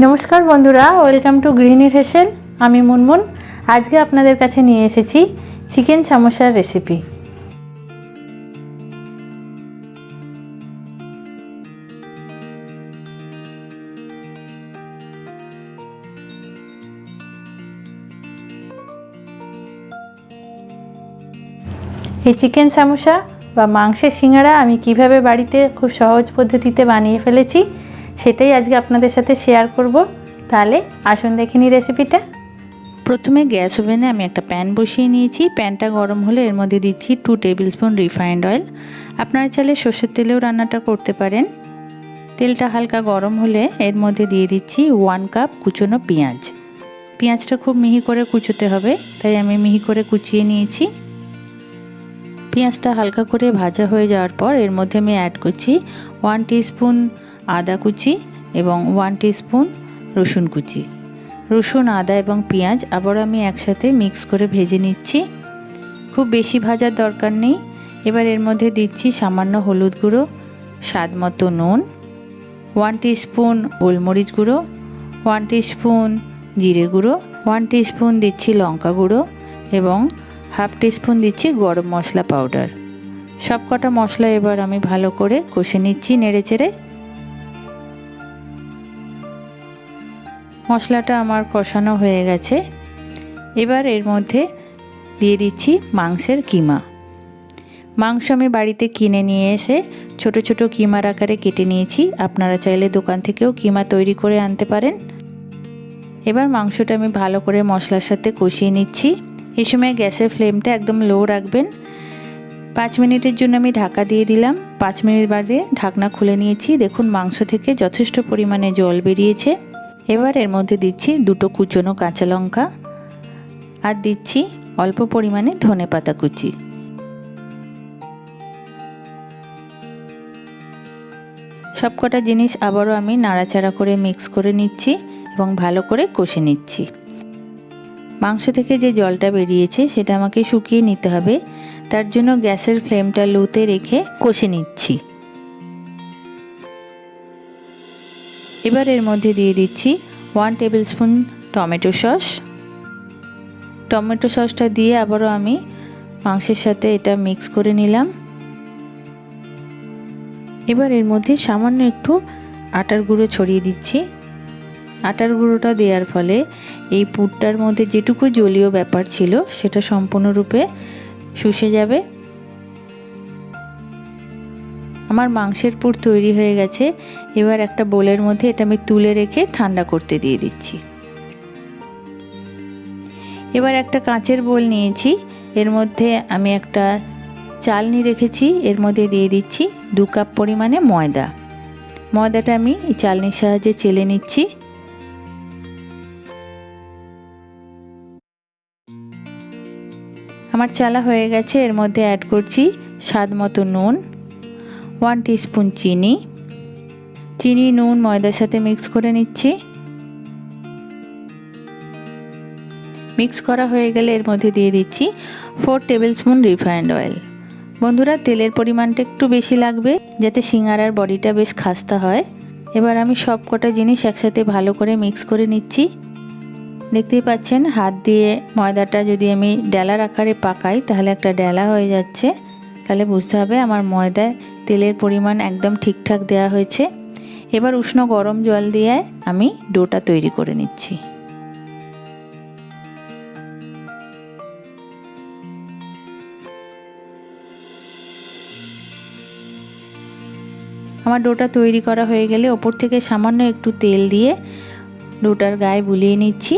नमस्कार बंधुरा welcome to ग्रिहिनीर हेसेल। आमी मुनमुन आज के आपनादेर काछे निये एसेछि चिकेन सामोसार रेसिपि। এই চিকেন সামোসা বা মাংসের সিঙ্গারা আমি কিভাবে বাড়িতে খুব সহজ পদ্ধতিতে বানিয়ে ফেলেছি সেটাই আজকে আপনাদের সাথে শেয়ার করব। তাহলে আসুন দেখে নিই রেসিপিটা। প্রথমে গ্যাস ওভেনে আমি একটা প্যান বসিয়ে নিয়েছি। প্যানটা গরম হলে এর মধ্যে দিচ্ছি 2 টেবিল স্পুন রিফাইন্ড অয়েল। আপনারা চাইলে সর্ষের তেলেও রান্নাটা করতে পারেন। তেলটা হালকা গরম হলে এর মধ্যে দিয়ে দিচ্ছি 1 কাপ কুচনো পেঁয়াজ। পেঁয়াজটা খুব মিহি করে কুচোতে হবে, তাই আমি মিহি করে কুচিয়ে নিয়েছি। পেঁয়াজটা হালকা করে ভাজা হয়ে যাওয়ার পর এর মধ্যে আমি অ্যাড করছি 1 টিস্পুন আদা কুচি এবং 1 টিস্পুন রসুন কুচি। রসুন, আদা এবং পেঁয়াজ আবার আমি একসাথে মিক্স করে ভেজে নিচ্ছি। খুব বেশি ভাজার দরকার নেই। এবার এর মধ্যে দিচ্ছি সামান্য হলুদ গুঁড়ো, স্বাদ মতো নুন, 1 টিস্পুন গোলমরিচ গুঁড়ো, 1 টিস্পুন জিরে গুঁড়ো, 1 টিস্পুন দিচ্ছি লঙ্কা গুঁড়ো এবং হাফ টিস্পুন দিচ্ছি গরম মশলা পাউডার। সব কটা মশলা এবার আমি ভালো করে কষে নিচ্ছি নেড়েচেড়ে। মশলাটা আমার কষানো হয়ে গেছে। এবার এর মধ্যে দিয়ে দিচ্ছি মাংসের কিমা। মাংস আমি বাড়িতে কিনে নিয়ে এসে ছোট ছোট কিমার আকারে কেটে নিয়েছি। আপনারা চাইলে দোকান থেকেও কিমা তৈরি করে আনতে পারেন। এবার মাংসটা আমি ভালো করে মশলার সাথে কষিয়ে নিচ্ছি। এই সময় গ্যাসের ফ্লেমটা একদম লো রাখবেন। 5 মিনিটের জন্য আমি ঢাকা দিয়ে দিলাম। 5 মিনিট বাদে ঢাকনা খুলে নিয়েছি। দেখুন মাংস থেকে যথেষ্ট পরিমাণে জল বেরিয়েছে। এবার এর মধ্যে দিচ্ছি 2টো কুচনো কাঁচা লঙ্কা আর দিচ্ছি অল্প পরিমাণে ধনেপাতা কুচি। সবকটা জিনিস আবারও আমি নাড়াচাড়া করে মিক্স করে নিচ্ছি এবং ভালো করে কষে নিচ্ছি। মাংস থেকে যে জলটা বেরিয়েছে সেটা আমাকে শুকিয়ে নিতে হবে। তার জন্য গ্যাসের ফ্লেমটা লোতে রেখে কষে নিচ্ছি। এবার এর মধ্যে দিয়ে দিচ্ছি 1 table spoon tomato sauce. Tomato সসটা দিয়ে আবারও আমি মাংসের সাথে এটা মিক্স করে নিলাম। এবার এর মধ্যে সামান্য একটু আটার গুঁড়ো ছড়িয়ে দিচ্ছি। আটার গুঁড়োটা দেওয়ার ফলে এই পুরটার মধ্যে যেটুকু জলীয় ব্যাপার ছিল সেটা সম্পূর্ণরূপে শুষে যাবে। আমার মাংসের পুর তৈরি হয়ে গেছে। এবার একটা বোলের মধ্যে এটা আমি তুলে রেখে ঠান্ডা করতে দিয়ে দিচ্ছি। এবার একটা কাঁচের বোল নিয়েছি। এর মধ্যে আমি একটা চালনি রেখেছি। এর মধ্যে দিয়ে দিচ্ছি 2 কাপ পরিমাণে ময়দা। ময়দাটা আমি এই চালনির সাহায্যে চেলে নিচ্ছি। আমার চালা হয়ে গেছে। এর মধ্যে অ্যাড করছি স্বাদ মতো নুন, 1 টিস্পুন চিনি। চিনি, নুন, ময়দার সাথে মিক্স করে নিচ্ছি। মিক্স করা হয়ে গেলে এর মধ্যে দিয়ে দিচ্ছি 4 টেবিল স্পুন রিফাইন্ড অয়েল। বন্ধুরা তেলের পরিমাণটা একটু বেশি লাগবে যাতে সিঙ্গারার বডিটা বেশ খাস্তা হয়। এবার আমি সব কটা জিনিস একসাথে ভালো করে মিক্স করে নিচ্ছি। দেখতেই পাচ্ছেন হাত দিয়ে ময়দাটা যদি আমি ডেলার আকারে পাকাই তাহলে একটা ডেলা হয়ে যাচ্ছে। তাহলে বুঝতে হবে আমার ময়দায় তেলের পরিমাণ একদম ঠিকঠাক দেওয়া হয়েছে। এবার উষ্ণ গরম জল দিয়ে আমি ডোটা তৈরি করে নিচ্ছি। আমার ডোটা তৈরি করা হয়ে গেলে ওপর থেকে সামান্য একটু তেল দিয়ে ডোটার গায়ে বুলিয়ে নিচ্ছি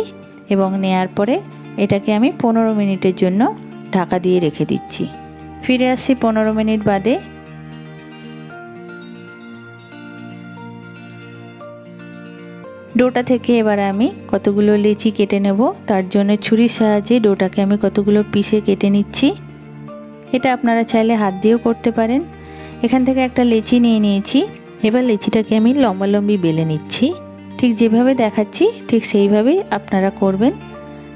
এবং নেয়ার পরে এটাকে আমি 15 মিনিটের জন্য ঢাকা দিয়ে রেখে দিচ্ছি। ফিরে আসছি 15 মিনিট বাদে। ডোটা থেকে এবার আমি কতগুলো লেচি কেটে নেব। তার জন্য ছুরির সাহায্যে ডোটাকে আমি কতগুলো পিসে কেটে নিচ্ছি। এটা আপনারা চাইলে হাত দিয়েও করতে পারেন। এখান থেকে একটা লেচি নিয়ে নিয়েছি। এবার লেচিটাকে আমি লম্বালম্বি বেলে নিচ্ছি। ঠিক যেভাবে দেখাচ্ছি ঠিক সেইভাবেই আপনারা করবেন।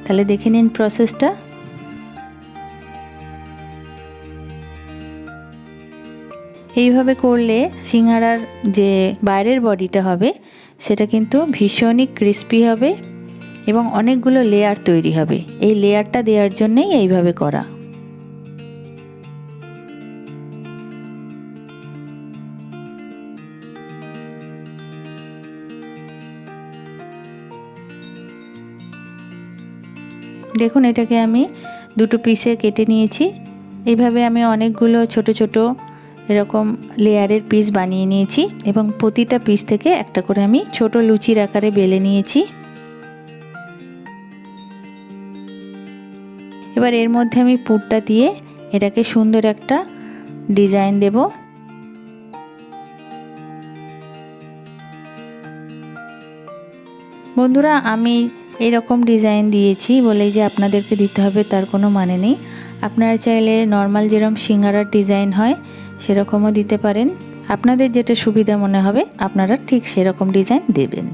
তাহলে দেখে নিন প্রসেসটা। এইভাবে করলে সিঙ্গারার যে বাইরের বডিটা হবে সেটা কিন্তু ভীষণই ক্রিস্পি হবে এবং অনেকগুলো লেয়ার তৈরি হবে। এই লেয়ারটা দেওয়ার জন্যই এইভাবে করা। দেখুন এটাকে আমি দুটো পিসে কেটে নিয়েছি। এইভাবে আমি অনেকগুলো ছোট ছোট এরকম লেয়ারের পিস বানিয়ে নিয়েছি এবং প্রতিটা পিস থেকে একটা করে আমি ছোট লুচির আকারে বেলে নিয়েছি। এবার এর মধ্যে আমি পুরটা দিয়ে এটাকে সুন্দর একটা ডিজাইন দেব। বন্ধুরা আমি এরকম ডিজাইন দিয়েছি বলেই যে আপনাদেরকে দিতে হবে তার কোনো মানে নেই। আপনারা চাইলে নর্মাল যেরকম সিঙ্গারার ডিজাইন হয় সেরকমও দিতে পারেন। আপনাদের যেটা সুবিধা মনে হবে আপনারা ঠিক সেরকম ডিজাইন দেবেন।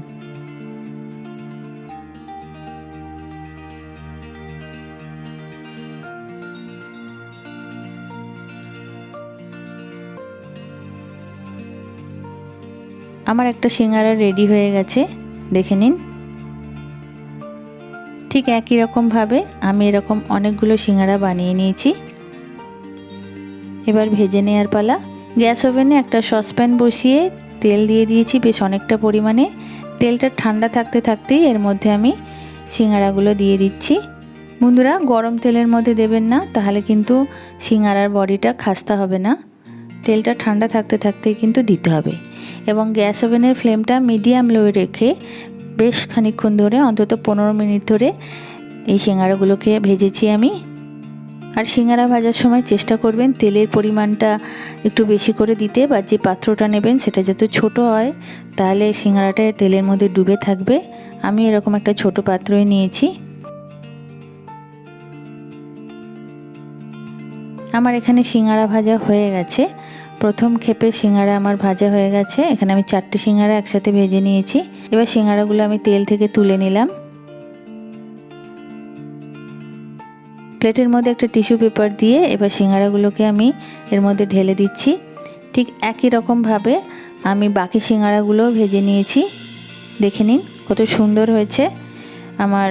আমার একটা সিঙ্গারা রেডি হয়ে গেছে, দেখে নিন। ঠিক একই রকমভাবে আমি এরকম অনেকগুলো সিঙ্গারা বানিয়ে নিয়েছি। এবার ভেজে নেওয়ার পালা। গ্যাস ওভেনে একটা সসপ্যান বসিয়ে তেল দিয়ে দিয়েছি বেশ অনেকটা পরিমাণে। তেলটা ঠান্ডা থাকতে থাকতেই এর মধ্যে আমি সিঙ্গারাগুলো দিয়ে দিচ্ছি। বন্ধুরা গরম তেলের মধ্যে দেবেন না, তাহলে কিন্তু সিঙ্গারার বডিটা খাস্তা হবে না। তেলটা ঠান্ডা থাকতে থাকতেই কিন্তু দিতে হবে এবং গ্যাস ওভেনের ফ্লেমটা মিডিয়াম লোয়ে রেখে বেশ খানিকক্ষণ ধরে অন্তত 15 মিনিট ধরে এই সিঙ্গারাগুলোকে ভেজেছি আমি। আর সিঙ্গারা ভাজার সময় চেষ্টা করবেন তেলের পরিমাণটা একটু বেশি করে দিতে, বা যে পাত্রটা নেবেন সেটা যাতে ছোট হয়, তাহলে সিঙ্গারাটা তেলের মধ্যে ডুবে থাকবে। আমি এরকম একটা ছোট পাত্রই নিয়েছি। আমার এখানে সিঙ্গারা ভাজা হয়ে গেছে। প্রথম ক্ষেপে সিঙ্গারা আমার ভাজা হয়ে গেছে। এখানে আমি 4টে সিঙ্গারা একসাথে ভেজে নিয়েছি। এবার সিঙ্গারাগুলো আমি তেল থেকে তুলে নিলাম। প্লেটের মধ্যে একটা টিস্যু পেপার দিয়ে এবার সিঙ্গারাগুলোকে আমি এর মধ্যে ঢেলে দিচ্ছি। ঠিক একই রকমভাবে আমি বাকি সিঙ্গারাগুলো ভেজে নিয়েছি। দেখে নিন কত সুন্দর হয়েছে আমার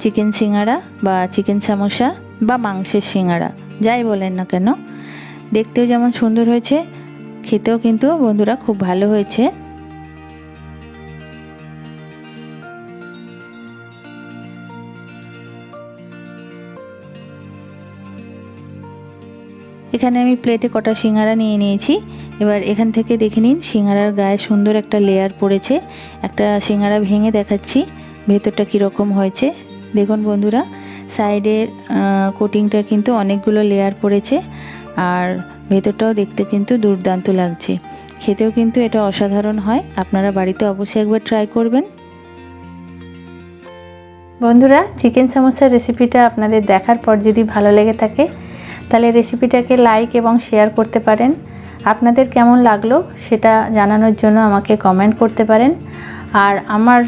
চিকেন সিঙ্গারা বা চিকেন সামোসা বা মাংসের সিঙ্গারা, যাই বলেন না কেন। দেখতেও যেমন সুন্দর হয়েছে, খেতেও কিন্তু বন্ধুরা খুব ভালো হয়েছে। এখানে আমি প্লেটে কটা সিঙ্গারা নিয়ে নিয়েছি। এবার এখান থেকে দেখে নিন সিঙ্গারার গায়ে সুন্দর একটা লেয়ার পড়েছে। একটা সিঙ্গারা ভেঙে দেখাচ্ছি ভেতরটা কীরকম হয়েছে। দেখুন বন্ধুরা সাইডের কোটিংটা কিন্তু অনেকগুলো লেয়ার পড়েছে আর ভেতরটাও দেখতে কিন্তু দুর্দান্ত লাগছে। খেতেও কিন্তু এটা অসাধারণ হয়। আপনারা বাড়িতে অবশ্যই একবার ট্রাই করবেন। বন্ধুরা চিকেন সমোসার রেসিপিটা আপনাদের দেখার পর যদি ভালো লেগে থাকে তাহলে রেসিপিটাকে লাইক এবং শেয়ার করতে পারেন। আপনাদের কেমন লাগলো সেটা জানানোর জন্য আমাকে কমেন্ট করতে পারেন। আর আমার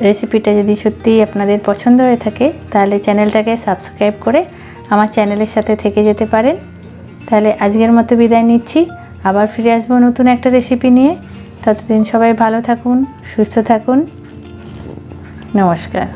রেসিপিটা যদি সত্যিই আপনাদের পছন্দ হয়ে থাকে তাহলে চ্যানেলটাকে সাবস্ক্রাইব করে আমার চ্যানেলের সাথে থেকে যেতে পারেন। তাহলে আজকের মতো বিদায় নিচ্ছি, আবার ফিরে আসবো নতুন একটা রেসিপি নিয়ে। ততদিন সবাই ভালো থাকুন, সুস্থ থাকুন। নমস্কার।